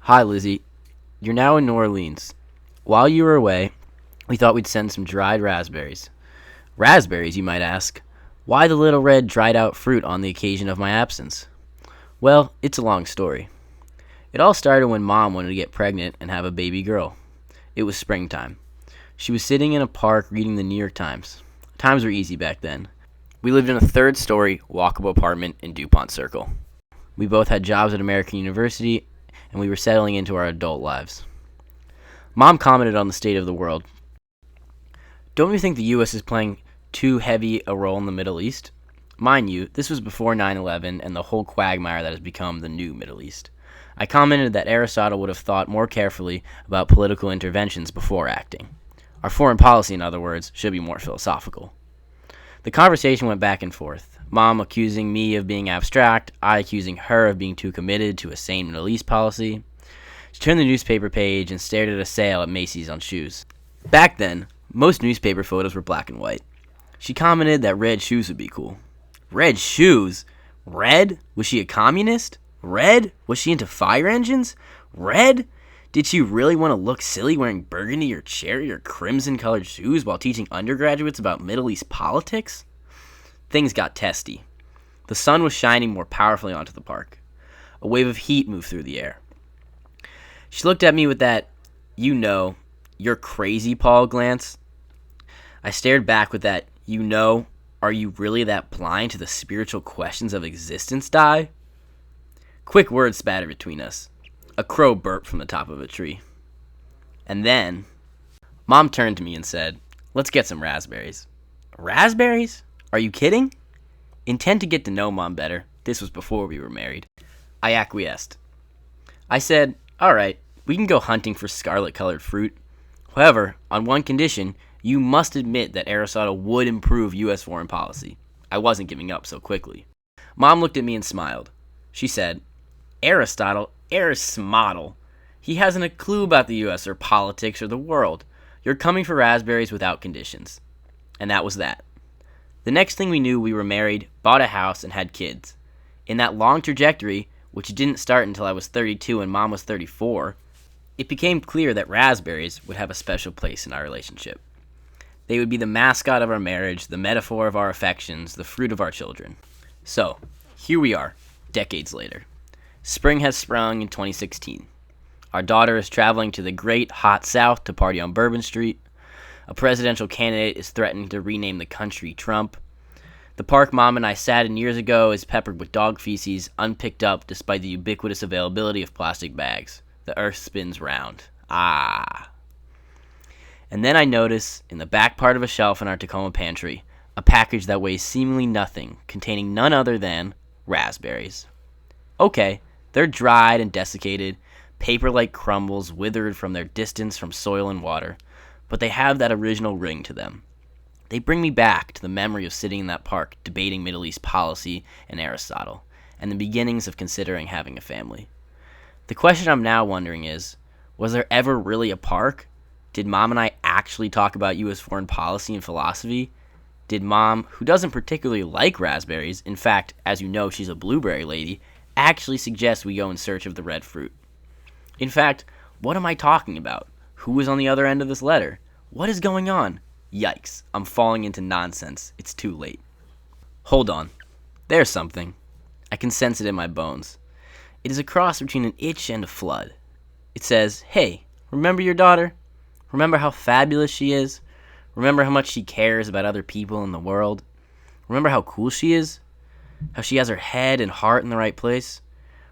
Hi, Lizzie. You're now in New Orleans. While you were away, we thought we'd send some dried raspberries. Raspberries, you might ask. Why the little red dried out fruit on the occasion of my absence? Well, it's a long story. It all started when Mom wanted to get pregnant and have a baby girl. It was springtime. She was sitting in a park reading the New York Times. Times were easy back then. We lived in a third-story, walkable apartment in DuPont Circle. We both had jobs at American University, and we were settling into our adult lives. Mom commented on the state of the world. Don't you think the U.S. is playing too heavy a role in the Middle East? Mind you, this was before 9/11 and the whole quagmire that has become the new Middle East. I commented that Aristotle would have thought more carefully about political interventions before acting. Our foreign policy, in other words, should be more philosophical. The conversation went back and forth, Mom accusing me of being abstract, I accusing her of being too committed to a sane Middle East policy. She turned the newspaper page and stared at a sale at Macy's on shoes. Back then, most newspaper photos were black and white. She commented that red shoes would be cool. Red shoes? Red? Was she a communist? Red? Was she into fire engines? Red? Did she really want to look silly wearing burgundy or cherry or crimson-colored shoes while teaching undergraduates about Middle East politics? Things got testy. The sun was shining more powerfully onto the park. A wave of heat moved through the air. She looked at me with that, you're crazy, Paul glance. I stared back with that, are you really that blind to the spiritual questions of existence, Di? Quick words spattered between us. A crow burped from the top of a tree. And then, Mom turned to me and said, let's get some raspberries. Raspberries? Are you kidding? Intent to get to know Mom better. This was before we were married. I acquiesced. I said, all right, we can go hunting for scarlet-colored fruit. However, on one condition, you must admit that Aristotle would improve U.S. foreign policy. I wasn't giving up so quickly. Mom looked at me and smiled. She said, Aristotle? He hasn't a clue about the U.S. or politics or the world. You're coming for raspberries without conditions. And that was that. The next thing we knew, we were married, bought a house, and had kids. In that long trajectory, which didn't start until I was 32 and Mom was 34, it became clear that raspberries would have a special place in our relationship. They would be the mascot of our marriage, the metaphor of our affections, the fruit of our children. So, here we are, decades later. Spring has sprung in 2016. Our daughter is traveling to the great hot South to party on Bourbon Street. A presidential candidate is threatening to rename the country Trump. The park Mom and I sat in years ago is peppered with dog feces, unpicked up despite the ubiquitous availability of plastic bags. The earth spins round. Ah. And then I notice, in the back part of a shelf in our Tacoma pantry, a package that weighs seemingly nothing, containing none other than raspberries. Okay, they're dried and desiccated, paper-like crumbles withered from their distance from soil and water, but they have that original ring to them. They bring me back to the memory of sitting in that park debating Middle East policy and Aristotle, and the beginnings of considering having a family. The question I'm now wondering is, was there ever really a park? Did Mom and I actually talk about U.S. foreign policy and philosophy? Did Mom, who doesn't particularly like raspberries, in fact, as you know, she's a blueberry lady, actually suggest we go in search of the red fruit? In fact, what am I talking about? Who is on the other end of this letter? What is going on? Yikes, I'm falling into nonsense. It's too late. Hold on. There's something. I can sense it in my bones. It is a cross between an itch and a flood. It says, hey, remember your daughter? Remember how fabulous she is? Remember how much she cares about other people in the world? Remember how cool she is? How she has her head and heart in the right place?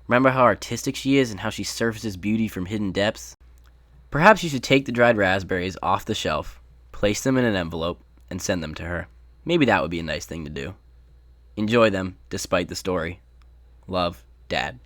Remember how artistic she is and how she surfaces beauty from hidden depths? Perhaps you should take the dried raspberries off the shelf, place them in an envelope, and send them to her. Maybe that would be a nice thing to do. Enjoy them, despite the story. Love, Dad.